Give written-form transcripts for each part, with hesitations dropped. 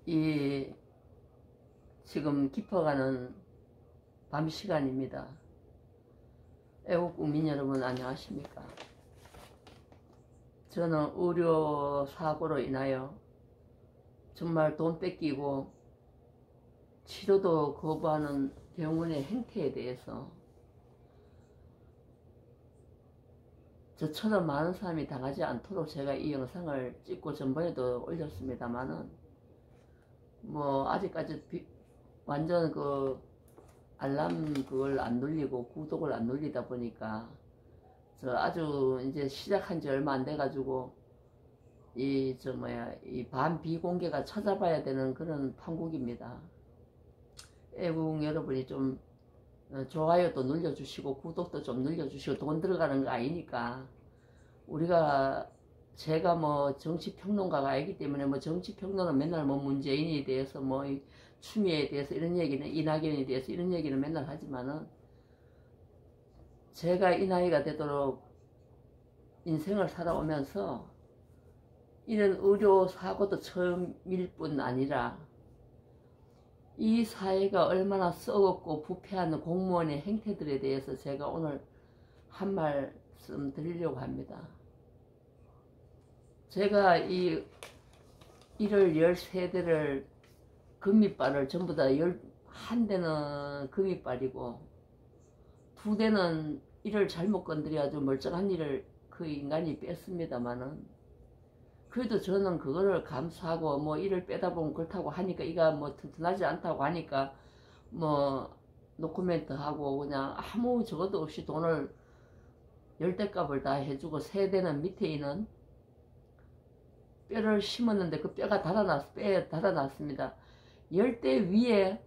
이 지금 깊어가는 밤 시간입니다. 애국 국민 여러분 안녕하십니까? 저는 의료 사고로 인하여 정말 돈 뺏기고 치료도 거부하는 병원의 행태에 대해서 저처럼 많은 사람이 당하지 않도록 제가 이 영상을 찍고 전번에도 올렸습니다만은 뭐 아직까지 완전 그 알람 그걸 안 눌리고 구독을 안 눌리다 보니까 저 아주 이제 시작한 지 얼마 안 돼 가지고 이 반비공개가 찾아봐야 되는 그런 판국입니다. 애국 여러분이 좀 좋아요도 눌러주시고 구독도 좀 눌러주시고 돈 들어가는 거 아니니까 제가 뭐 정치평론가가 아니기 때문에 뭐 정치평론은 맨날 뭐 문재인에 대해서 뭐 추미애에 대해서 이런 얘기는 이낙연에 대해서 이런 얘기는 맨날 하지만은 제가 이 나이가 되도록 인생을 살아오면서 이런 의료 사고도 처음일 뿐 아니라 이 사회가 얼마나 썩었고 부패하는 공무원의 행태들에 대해서 제가 오늘 한 말씀 드리려고 합니다. 제가 이 1월 13대를 금이빨을 전부 다 1대는 금이빨이고 2대는 이를 잘못 건드려가지고 멀쩡한 일을 그 인간이 뺐습니다만은 그래도 저는 그거를 감수하고 뭐 이를 빼다 보면 그렇다고 하니까 이가 뭐 튼튼하지 않다고 하니까 뭐 노코멘트 하고 그냥 아무 적어도 없이 돈을 10대값을 다 해주고 3대는 밑에 있는 뼈를 심었는데 그 뼈가 달아났습니다. 10대 위에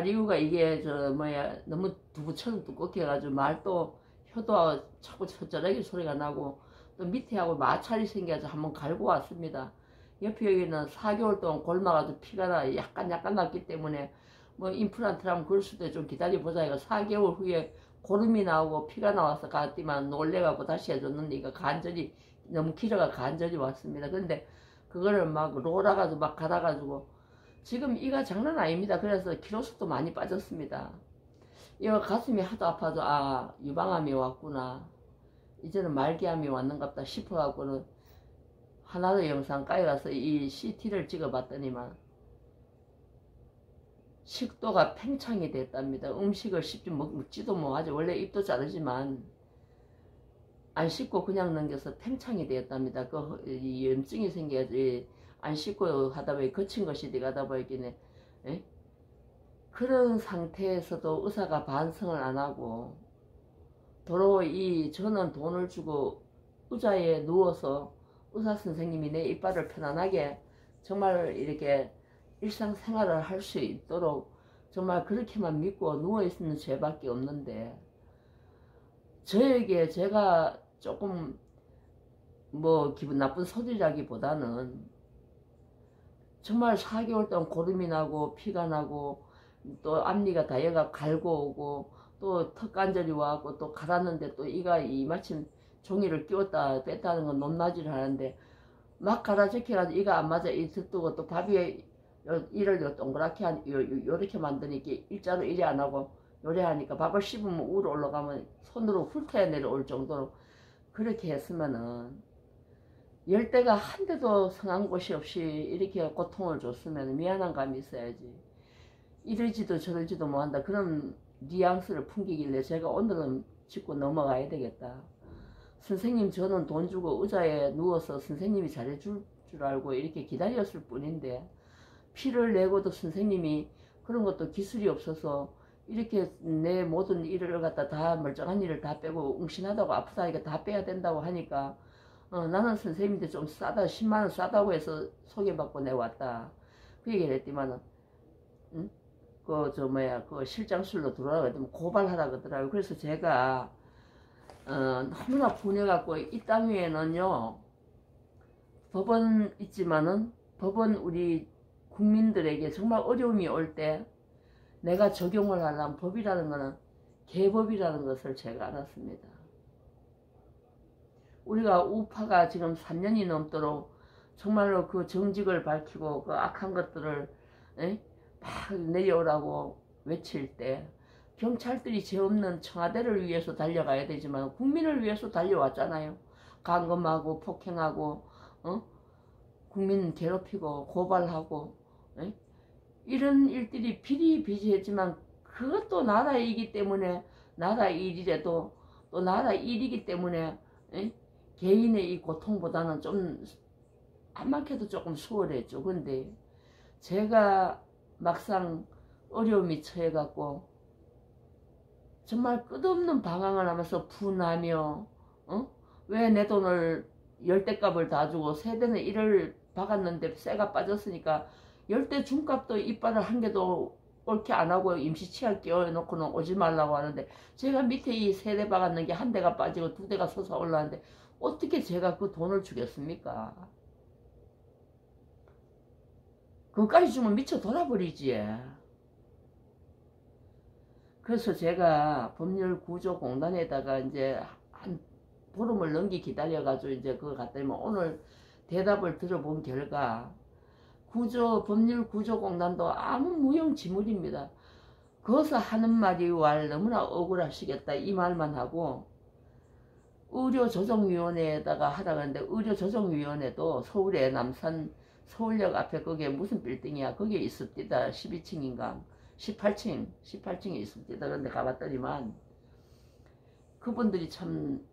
이유가 이게 너무 두부처럼 두껍게 해가지고 말도 혀도 자꾸 처절하게 소리가 나고 또 밑에하고 마찰이 생겨서 한번 갈고 왔습니다. 옆에 여기는 4개월 동안 골마가지고 피가 약간 났기 때문에 뭐 임플란트라면 그럴 수도 좀 기다려보자. 이거 4개월 후에 고름이 나오고 피가 나와서 갔더만 놀래가고 다시 해줬는데 이거 간절히 너무 길어가 간절히 왔습니다. 근데 그거를 막 롤아가지고 막 갈아가지고 지금 이가 장난 아닙니다. 그래서 키로수도 많이 빠졌습니다. 이거 가슴이 하도 아파서 유방암이 왔구나. 이제는 말기암이 왔는갑다 싶어갖고는 하나도 영상 까여가서 이 CT를 찍어봤더니만 식도가 팽창이 됐답니다. 음식을 씹지 먹지도 못하지. 원래 입도 자르지만 안 씹고 그냥 넘겨서 팽창이 되었답니다. 이 염증이 생겨야지 안 씹고 하다 보니 거친 것이 돼가다 보이기는 그런 상태에서도 의사가 반성을 안 하고 도로 저는 돈을 주고 의자에 누워서 의사 선생님이 내 이빨을 편안하게 정말 이렇게 일상생활을 할 수 있도록 정말 그렇게만 믿고 누워있는 죄밖에 없는데 저에게 제가 조금 뭐 기분 나쁜 소리라기보다는 정말 4개월 동안 고름이 나고 피가 나고 또 앞니가 다여가 갈고 오고 또 턱관절이 와갖고 또 갈았는데 또 이가 마침 종이를 끼웠다 뺐다는 건 높낮이를 하는데 막 갈아적혀가지고 이가 안 맞아 이 듣고 또 밥 위에 이를 동그랗게 요렇게 만드니까 일자로 이래 안 하고 요래 하니까 밥을 씹으면 위로 올라가면 손으로 훑어야 내려올 정도로 그렇게 했으면은 10대가 한 대도 성한 곳이 없이 이렇게 고통을 줬으면 미안한 감이 있어야지. 이러지도 저러지도 못한다. 그런 뉘앙스를 풍기길래 제가 오늘은 짚고 넘어가야 되겠다. 선생님 저는 돈 주고 의자에 누워서 선생님이 잘해줄 줄 알고 이렇게 기다렸을 뿐인데 피를 내고도 선생님이 그런 것도 기술이 없어서 이렇게 내 모든 일을 갖다 다 멀쩡한 일을 다 빼고 웅신하다고 아프다니까 다 빼야 된다고 하니까 나는 선생님한테 좀 싸다 10만원 싸다고 해서 소개받고 내가 왔다 그 얘기를 했더니만은 그 실장실로 들어오라고 했더니 고발하라 그러더라고요. 그래서 제가 너무나 분해갖고 이 땅 위에는요 법은 있지만은 법은 우리 국민들에게 정말 어려움이 올 때 내가 적용을 하려면 법이라는 거는 개법이라는 것을 제가 알았습니다. 우리가 우파가 지금 3년이 넘도록 정말로 그 정직을 밝히고 그 악한 것들을 에? 막 내려오라고 외칠 때 경찰들이 죄 없는 청와대를 위해서 달려가야 되지만 국민을 위해서 달려왔잖아요. 감금하고 폭행하고 국민 괴롭히고 고발하고 에? 이런 일들이 비리비지했지만 그것도 나라 일이기 때문에 나라 일이라도 또 나라 일이기 때문에 에? 개인의 이 고통보다는 좀 안막해도 조금 수월했죠. 근데 제가 막상 어려움이 처해갖고 정말 끝없는 방황을 하면서 분하며 왜 내 돈을 10대값을 다 주고 세대는 1을 박았는데 쇠가 빠졌으니까 10대 중값도 이빨을 한 개도 옳게 안 하고 임시치약 끼워놓고는 오지 말라고 하는데 제가 밑에 이 3대 박았는 게 1대가 빠지고 2대가 솟아 올라왔는데 어떻게 제가 그 돈을 주겠습니까? 그것까지 주면 미쳐 돌아버리지. 그래서 제가 법률구조공단에다가 이제 한 보름을 넘게 기다려가지고 이제 그거 갖다 대면 오늘 대답을 들어본 결과 법률구조공단도 아무 무용지물입니다. 거기서 하는 말이 왈 너무나 억울하시겠다 이 말만 하고 의료조정위원회에다가 하라고 하는데 의료조정위원회도 서울의 남산 서울역 앞에 거기에 무슨 빌딩이야 거기에 있습니다. 12층인가 18층에 있습니다. 그런데 가봤더니만 그분들이 참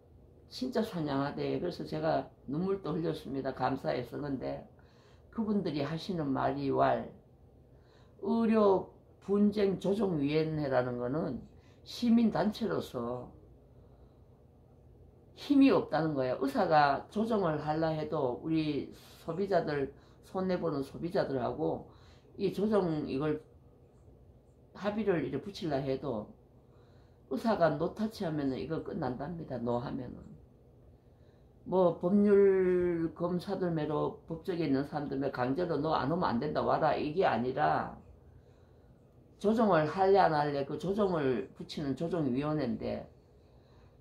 진짜 선량하대. 그래서 제가 눈물도 흘렸습니다. 감사해서. 근데 그분들이 하시는 말이 왈 의료 분쟁 조정위원회라는 거는 시민단체로서 힘이 없다는 거예요. 의사가 조정을 하려 해도 우리 소비자들 손해보는 소비자들하고 이 조정 이걸 합의를 이렇게 붙이려 해도 의사가 노타치하면은 이거 끝난답니다. 노하면은 뭐 법률 검사들 매로 법적에 있는 사람들 매 강제로 너 안 오면 안 된다 와라 이게 아니라 조정을 할래 안 할래 그 조정을 붙이는 조정위원회인데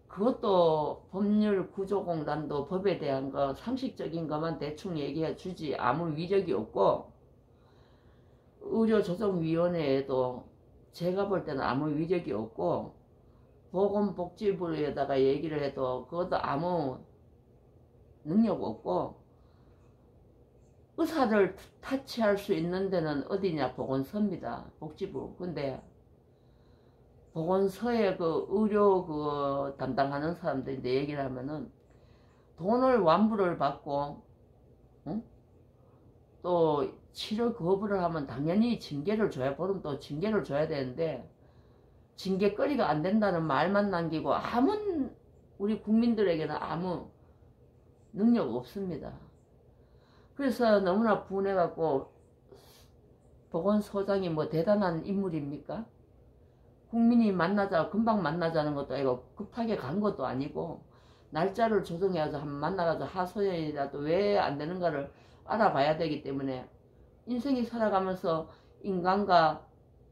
그것도 법률구조공단도 법에 대한 거 상식적인 것만 대충 얘기해 주지 아무 위력이 없고 의료조정위원회에도 제가 볼 때는 아무 위력이 없고 보건복지부에다가 얘기를 해도 그것도 아무 능력 없고 의사를 타치할 수 있는 데는 어디냐 보건소입니다. 복지부. 근데 보건소에 그 의료 그 담당하는 사람들인데 얘기를 하면은 돈을 완부를 받고 또 치료 거부를 하면 당연히 징계를 줘야 보름 또 징계를 줘야 되는데 징계거리가 안 된다는 말만 남기고 아무 우리 국민들에게는 아무 능력 없습니다. 그래서 너무나 분해갖고 보건소장이 뭐 대단한 인물입니까? 국민이 만나자 금방 만나자는 것도 아니고 급하게 간 것도 아니고 날짜를 조정해서 한번 만나가지고 하소연이라도 왜 안 되는가를 알아봐야 되기 때문에 인생이 살아가면서 인간과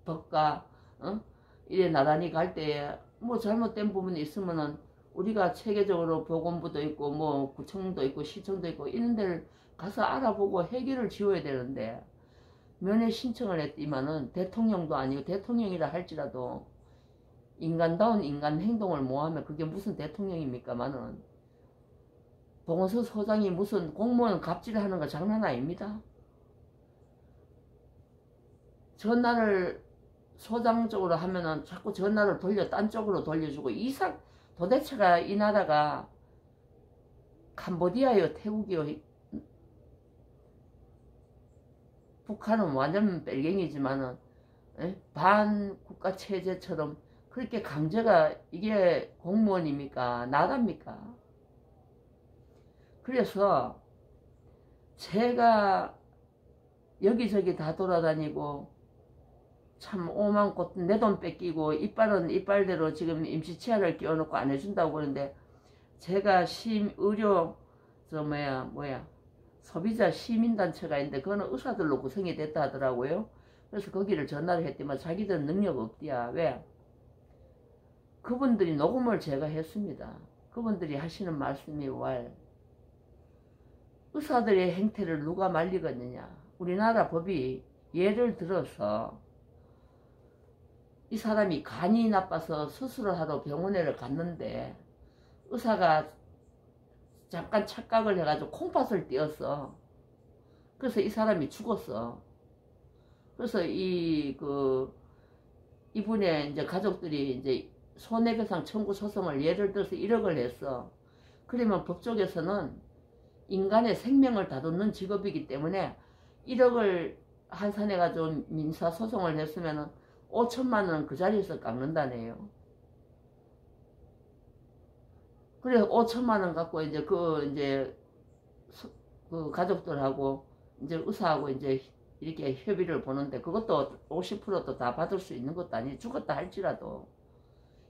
법과 이래 나란히 갈 때에 뭐 잘못된 부분이 있으면은 우리가 체계적으로 보건부도 있고 뭐 구청도 있고 시청도 있고 이런 데를 가서 알아보고 해결을 지어야 되는데 면회 신청을 했지만은 대통령도 아니고 대통령이라 할지라도 인간다운 인간 행동을 모하면 그게 무슨 대통령입니까마는 보건소 소장이 무슨 공무원 갑질하는 거 장난 아닙니다. 전화를 소장 쪽으로 하면은 자꾸 전화를 돌려 딴 쪽으로 돌려주고 이상 도대체가 이 나라가 캄보디아요 태국이요 북한은 완전 뺄갱이지만은 반국가 체제처럼 그렇게 강제가 이게 공무원입니까? 나라입니까? 그래서 제가 여기저기 다 돌아다니고 참 오만 곳 내 돈 뺏기고 이빨은 이빨대로 지금 임시치아를 끼워놓고 안 해준다고 그러는데 제가 의료 소비자 시민단체가 있는데 그거는 의사들로 구성이 됐다 하더라고요. 그래서 거기를 전화를 했더니 자기들은 능력 없디야. 왜? 그분들이 녹음을 제가 했습니다. 그분들이 하시는 말씀이 왈 의사들의 행태를 누가 말리겠느냐. 우리나라 법이 예를 들어서 이 사람이 간이 나빠서 수술을 하러 병원에 갔는데 의사가 잠깐 착각을 해가지고 콩팥을 띄었어. 그래서 이 사람이 죽었어. 그래서 이분의 이제 가족들이 이제 손해배상 청구 소송을 예를 들어서 1억을 냈어. 그러면 법조계에서는 인간의 생명을 다루는 직업이기 때문에 1억을 한산해가지고 민사소송을 했으면 5천만 원 그 자리에서 깎는다네요. 그래 5천만 원 갖고 이제 그 가족들하고 이제 의사하고 이제 이렇게 협의를 보는데 그것도 50%도 다 받을 수 있는 것도 아니고 죽었다 할지라도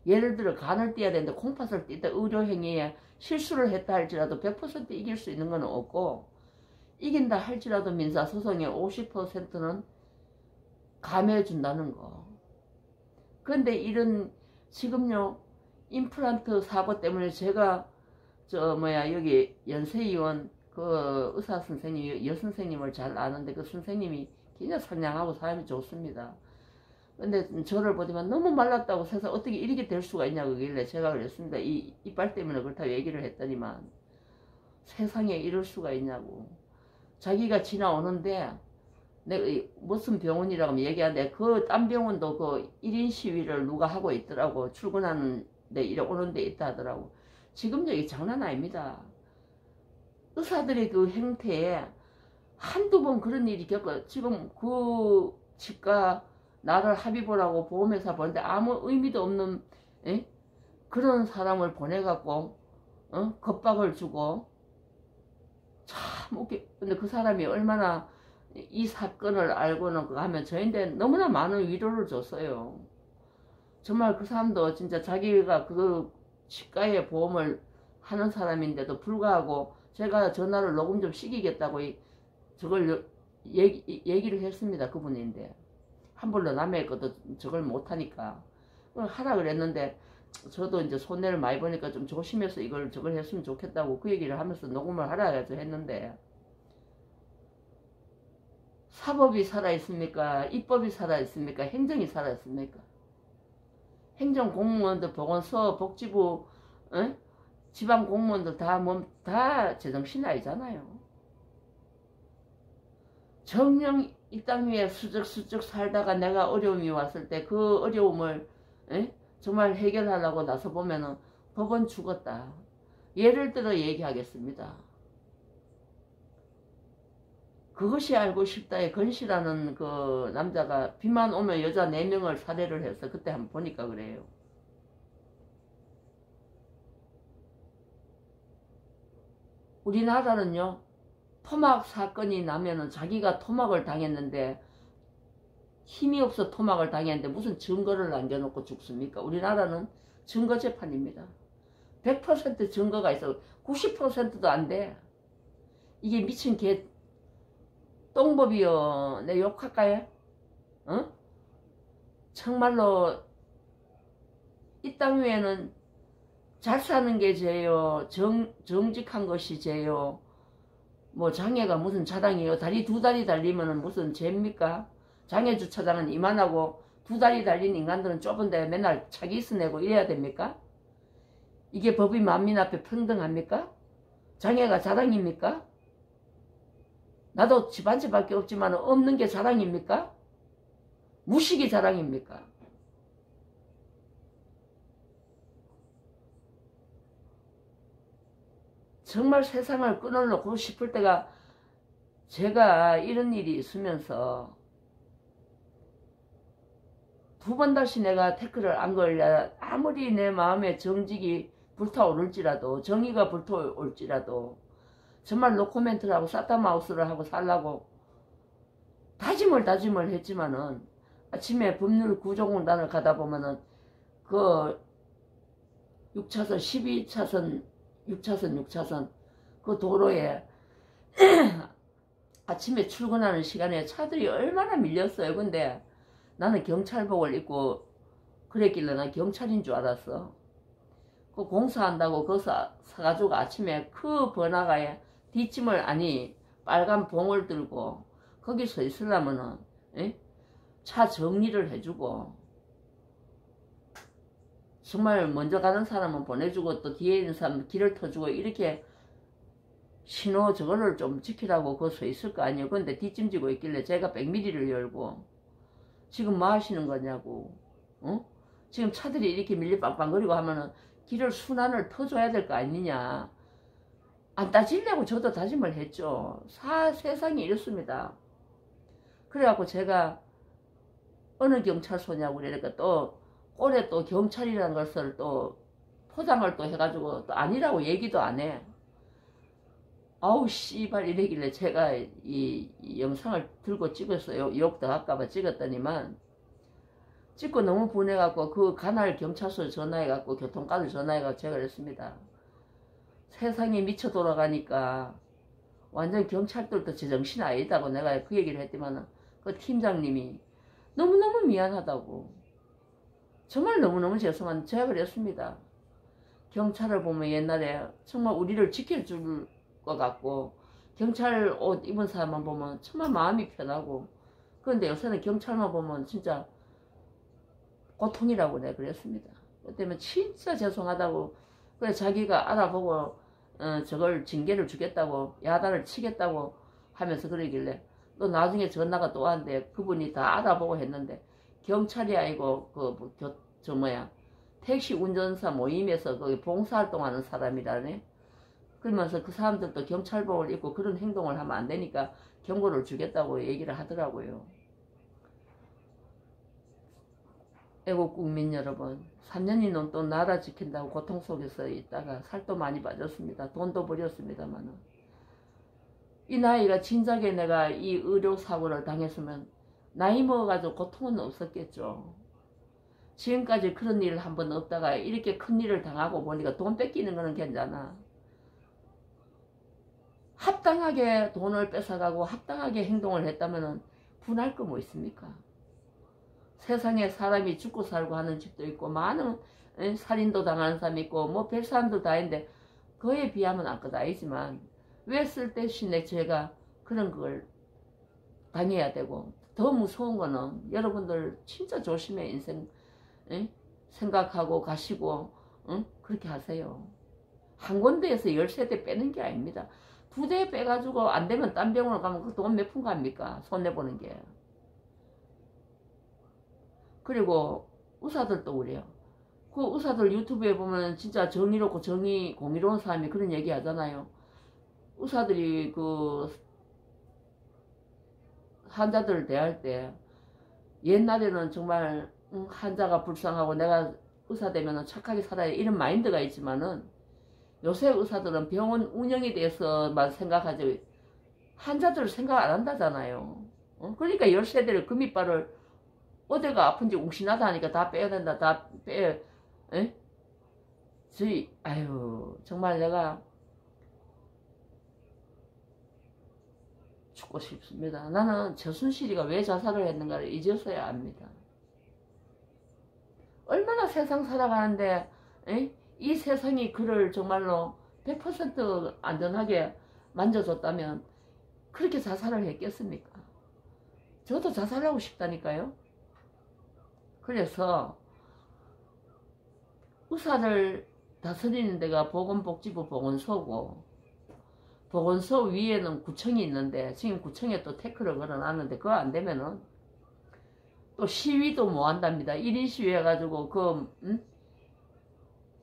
예를 들어 간을 띄어야 되는데 콩팥을 띄다 의료행위에 실수를 했다 할지라도 100% 이길 수 있는 건 없고 이긴다 할지라도 민사소송의 50%는 감해해 준다는 거. 그런데 이런 지금요 임플란트 사고 때문에 제가 여기 연세의원 그 의사 선생님 여선생님을 잘 아는데 그 선생님이 굉장히 상냥하고 사람이 좋습니다. 근데 저를 보지만 너무 말랐다고 세상 어떻게 이렇게 될 수가 있냐고 그러길래 제가 그랬습니다. 이 이빨 때문에 그렇다고 얘기를 했더니만 세상에 이럴 수가 있냐고. 자기가 지나오는데 내가 무슨 병원이라고 하면 얘기하는데 그 딴 병원도 그 1인 시위를 누가 하고 있더라고. 출근하는데 이래 오는 데 있다 하더라고. 지금 여기 장난 아닙니다. 의사들의 그 행태에 한두 번 그런 일이 겪어. 지금 그 치과 나를 합의보라고 보험회사 보는데 아무 의미도 없는 그런 사람을 보내갖고 겁박을 주고 참 웃겨. 근데 그 사람이 얼마나 이 사건을 알고는 그거 하면 저희한테 너무나 많은 위로를 줬어요. 정말 그 사람도 진짜 자기가 그 치과에 보험을 하는 사람인데도 불구하고 제가 전화를 녹음 좀 시키겠다고 저걸 얘기를 했습니다. 그분인데 함부로 남의 것도 저걸 못하니까 하라 그랬는데 저도 이제 손해를 많이 보니까 좀 조심해서 저걸 했으면 좋겠다고 그 얘기를 하면서 녹음을 하라 해서 했는데 사법이 살아있습니까? 입법이 살아있습니까? 행정이 살아있습니까? 행정공무원들, 보건소, 복지부, 지방 공무원들 다 제정신 아니잖아요. 정녕 이 땅 위에 수적수적 살다가 내가 어려움이 왔을 때 그 어려움을 정말 해결하려고 나서 보면은 법은 죽었다. 예를 들어 얘기하겠습니다. 그것이 알고 싶다에 건시라는 그 남자가 비만 오면 여자 4명을 살해를 해서 그때 한번 보니까 그래요. 우리나라는요 토막 사건이 나면은 자기가 토막을 당했는데 힘이 없어 토막을 당했는데 무슨 증거를 남겨놓고 죽습니까? 우리나라는 증거 재판입니다. 100% 증거가 있어. 90%도 안 돼. 이게 미친 개 똥법이요. 내 욕할까요? 정말로 이 땅 위에는 잘 사는 게 죄요. 정직한 것이 죄요. 뭐 장애가 무슨 자랑이에요. 다리 2다리 달리면은 무슨 죄입니까? 장애 주차장은 이만하고 2다리 달린 인간들은 좁은데 맨날 차기 있어내고 이래야 됩니까? 이게 법이 만민 앞에 평등합니까? 장애가 자랑입니까? 나도 집 한 채밖에 없지만 없는 게 자랑입니까? 무식이 자랑입니까? 정말 세상을 끊어놓고 싶을 때가 제가 이런 일이 있으면서 2번 다시 내가 태클을 안 걸려 아무리 내 마음에 정직이 불타오를지라도 정의가 불타올지라도 정말 노코멘트를 하고 사타마우스를 하고 살라고 다짐을 했지만은 아침에 법률 구조공단을 가다 보면은 그 6차선 6차선 그 도로에 아침에 출근하는 시간에 차들이 얼마나 밀렸어요. 근데 나는 경찰복을 입고 그랬길래 난 경찰인 줄 알았어. 그 공사한다고 거기서 사가지고 아침에 그 번화가에 뒷짐을 아니 빨간 봉을 들고 거기 서 있으려면은 에? 차 정리를 해주고 정말 먼저 가는 사람은 보내주고 또 뒤에 있는 사람은 길을 터주고 이렇게 신호 저거를 좀 지키라고 그 서 있을 거 아니에요. 근데 뒷짐지고 있길래 제가 100mm를 열고 지금 뭐 하시는 거냐고. 어? 지금 차들이 이렇게 밀리 빵빵거리고 하면은 길을 순환을 터줘야 될 거 아니냐. 안 따지려고 저도 다짐을 했죠. 세상이 이렇습니다. 그래갖고 제가 어느 경찰서냐고 그러니까 또 올해 또 경찰이라는 것을 또 포장을 또 해가지고 또 아니라고 얘기도 안 해. 아우 씨발 이래길래 제가 이 영상을 들고 찍었어요. 욕도 할까봐 찍었더니만 찍고 너무 분해갖고 그 관할 경찰서 전화해갖고 교통과를 전화해갖고 제가 그랬습니다. 세상이 미쳐 돌아가니까 완전 경찰들도 제정신 아니다고 내가 그 얘기를 했더만 그 팀장님이 너무너무 미안하다고 정말 너무너무 죄송한 제가 그랬습니다. 경찰을 보면 옛날에 정말 우리를 지켜줄 것 같고 경찰 옷 입은 사람만 보면 정말 마음이 편하고 그런데 요새는 경찰만 보면 진짜 고통이라고 내가 그랬습니다. 그 때문에 진짜 죄송하다고 그래 자기가 알아보고 저걸 징계를 주겠다고 야단을 치겠다고 하면서 그러길래 또 나중에 전화가 또 왔는데 그분이 다 알아보고 했는데 경찰이 아니고 저 뭐야 택시 운전사 모임에서 거기 봉사활동하는 사람이라네. 그러면서 그 사람들도 경찰복을 입고 그런 행동을 하면 안 되니까 경고를 주겠다고 얘기를 하더라고요. 애국 국민 여러분, 3년이 넘또 나라 지킨다고 고통 속에서 있다가 살도 많이 빠졌습니다. 돈도 버렸습니다만은. 이 나이가 진작에 내가 이 의료사고를 당했으면 나이 먹어가지고 고통은 없었겠죠. 지금까지 그런 일 한 번 없다가 이렇게 큰 일을 당하고 보니까 돈 뺏기는 거는 괜찮아. 합당하게 돈을 뺏어가고 합당하게 행동을 했다면 분할 거 뭐 있습니까? 세상에 사람이 죽고 살고 하는 집도 있고 많은 살인도 당하는 사람이 있고 뭐 별 사람도 다 있는데 그에 비하면 아무것도 아니지만 왜 쓸데없이 제가 그런 걸 당해야 되고 더 무서운 거는 여러분들 진짜 조심해 인생 생각하고 가시고 그렇게 하세요. 한 군데에서 10세대 빼는 게 아닙니다. 2대 빼가지고 안 되면 딴 병원을 가면 그 돈 몇 푼 갑니까? 손해보는 게. 그리고 의사들도 그래요. 그 의사들 유튜브에 보면 진짜 정의롭고 공의로운 사람이 그런 얘기 하잖아요. 의사들이 그 환자들을 대할 때 옛날에는 정말 환자가 불쌍하고 내가 의사 되면 착하게 살아야 이런 마인드가 있지만은 요새 의사들은 병원 운영에 대해서만 생각하지 환자들을 생각 안 한다잖아요. 그러니까 10세대를 금이빨을 어디가 아픈지 웅신하다 하니까 다 빼야 된다. 다 빼. 아유 정말 내가 죽고 싶습니다. 나는 최순실이가 왜 자살을 했는가를 이제서야 압니다. 얼마나 세상 살아가는데 이 세상이 그를 정말로 100% 안전하게 만져줬다면 그렇게 자살을 했겠습니까? 저도 자살하고 싶다니까요. 그래서 의사를 다스리는 데가 보건복지부 보건소고 보건소 위에는 구청이 있는데 지금 구청에 또 태클을 걸어놨는데 그거 안 되면은 또 시위도 못 한답니다. 1인 시위 해가지고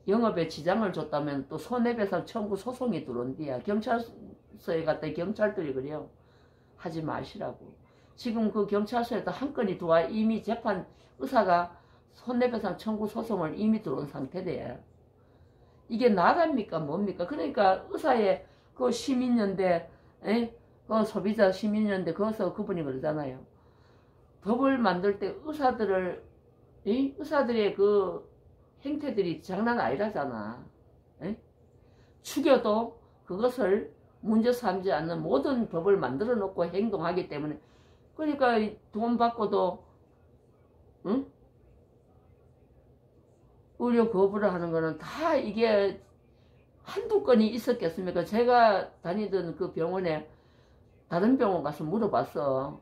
영업에 지장을 줬다면 또 손해배상 청구 소송이 들어온디야. 경찰서에 갔더니 경찰들이 그래요. 하지 마시라고. 지금 그 경찰서에도 한 건이 들어와 이미 재판 의사가 손해배상 청구 소송을 이미 들어온 상태래요. 이게 나라입니까 뭡니까? 그러니까 의사의 그 시민연대 그 소비자 시민연대 거기서 그분이 그러잖아요. 법을 만들 때 의사들의 그 행태들이 장난 아니라잖아. 죽여도 그것을 문제 삼지 않는 모든 법을 만들어 놓고 행동하기 때문에 그러니까 돈 받고도 의료 거부를 하는 거는 다 이게 한두 건이 있었겠습니까? 제가 다니던 그 병원에 다른 병원 가서 물어봤어.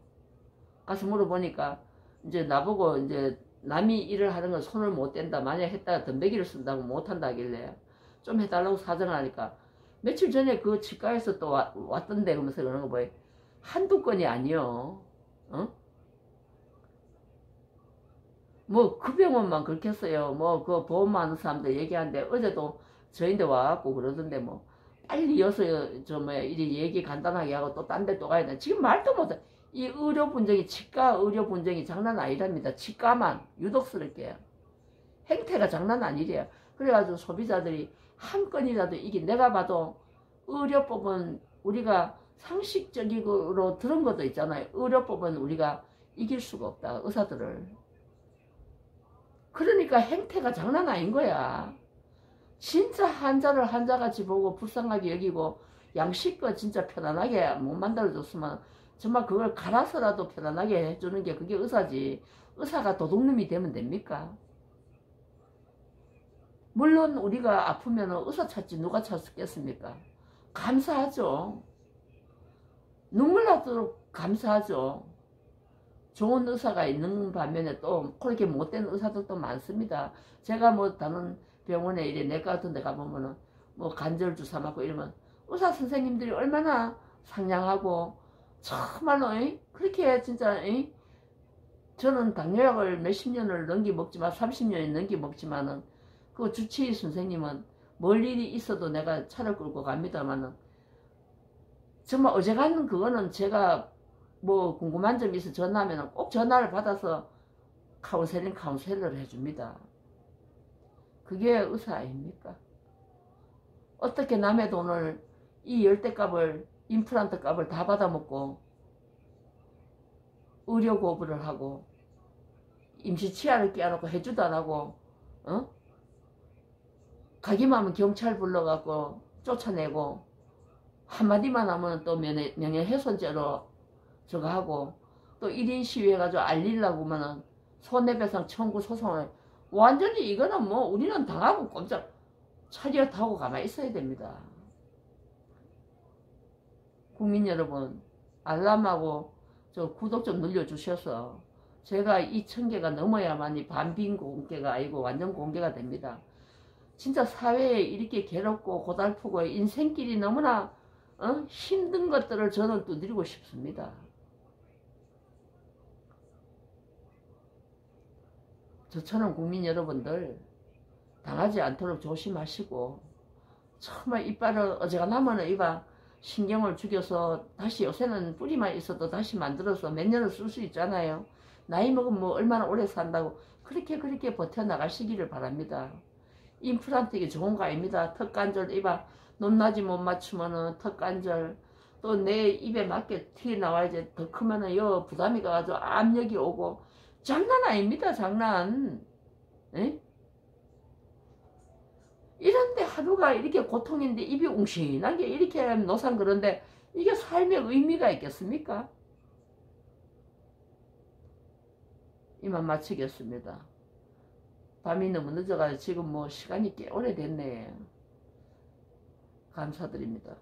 가서 물어보니까 이제 나보고 이제 남이 일을 하는 건 손을 못 댄다. 만약 했다가 덤배기를 쓴다고 못 한다 하길래 좀 해달라고 사정하니까 며칠 전에 그 치과에서 또 왔던데 그러면서 그러는 거 뭐야. 한두 건이 아니요. 어? 뭐 그 병원만 그렇겠어요. 뭐 그 보험 많은 사람들 얘기하는데 어제도 저희한테 와갖고 그러던데 뭐 빨리 이어서 저 뭐야 이리 얘기 간단하게 하고 또 딴 데 또 가야 돼. 지금 말도 못해. 이 의료 분쟁이 치과 의료 분쟁이 장난 아니랍니다. 치과만 유독스럽게 행태가 장난 아니래요. 그래가지고 소비자들이 한 건이라도 이기 내가 봐도 의료법은 우리가 상식적으로 들은 것도 있잖아요. 의료법은 우리가 이길 수가 없다. 의사들을. 그러니까 행태가 장난 아닌 거야. 진짜 환자를 환자같이 보고 불쌍하게 여기고 양식껏 진짜 편안하게 못 만들어줬으면 정말 그걸 갈아서라도 편안하게 해주는 게 그게 의사지. 의사가 도둑놈이 되면 됩니까? 물론 우리가 아프면 의사 찾지 누가 찾겠습니까? 감사하죠. 눈물 나도록 감사하죠. 좋은 의사가 있는 반면에 또 그렇게 못된 의사들도 많습니다. 제가 뭐 다른 병원에 이래 내과 같은 데 가보면은 뭐 관절 주사 맞고 이러면 의사 선생님들이 얼마나 상냥하고 정말로 그렇게 진짜 저는 당뇨약을 몇십 년을 넘게 먹지만 30년이 넘게 먹지만은 그 주치의 선생님은 멀 일이 있어도 내가 차를 끌고 갑니다만은 정말 어제가는 그거는 제가 뭐 궁금한 점이 있어 전화하면 꼭 전화를 받아서 카운셀러를 해줍니다. 그게 의사 아닙니까? 어떻게 남의 돈을 이 열대값을 임플란트 값을 다 받아먹고 의료 거부를 하고 임시 치아를 끼워놓고 해주도 안 하고 가기만 하면 경찰 불러갖고 쫓아내고 한마디만 하면 또 명예훼손죄로 저거 하고 또 1인 시위 해가지고 알리려고 하면은 손해배상 청구 소송을 완전히 이거는 뭐 우리는 당하고 꼼짝 차려 타고 가만히 있어야 됩니다. 국민 여러분 알람하고 저 구독 좀 눌러주셔서 제가 2,000개가 넘어야만이 반빈 공개가 아니고 완전 공개가 됩니다. 진짜 사회에 이렇게 괴롭고 고달프고 인생길이 너무나 힘든 것들을 저는 두드리고 싶습니다. 저처럼 국민 여러분들 당하지 않도록 조심하시고 정말 이빨을 어지간하면 이봐 신경을 죽여서 다시 요새는 뿌리만 있어도 다시 만들어서 몇 년을 쓸 수 있잖아요. 나이 먹으면 뭐 얼마나 오래 산다고 그렇게 버텨나가시기를 바랍니다. 임플란트 이게 좋은 거 아닙니다. 턱관절 이봐 높낮이 못 맞추면은 턱관절 또 내 입에 맞게 튀어나와야지 더 크면은 여 부담이 가가지고 압력이 오고 장난 아닙니다. 장난. 에? 이런데 하루가 이렇게 고통인데 입이 웅신하게 이렇게 노상 그런데 이게 삶의 의미가 있겠습니까? 이만 마치겠습니다. 밤이 너무 늦어가지고 지금 뭐 시간이 꽤 오래됐네. 감사드립니다.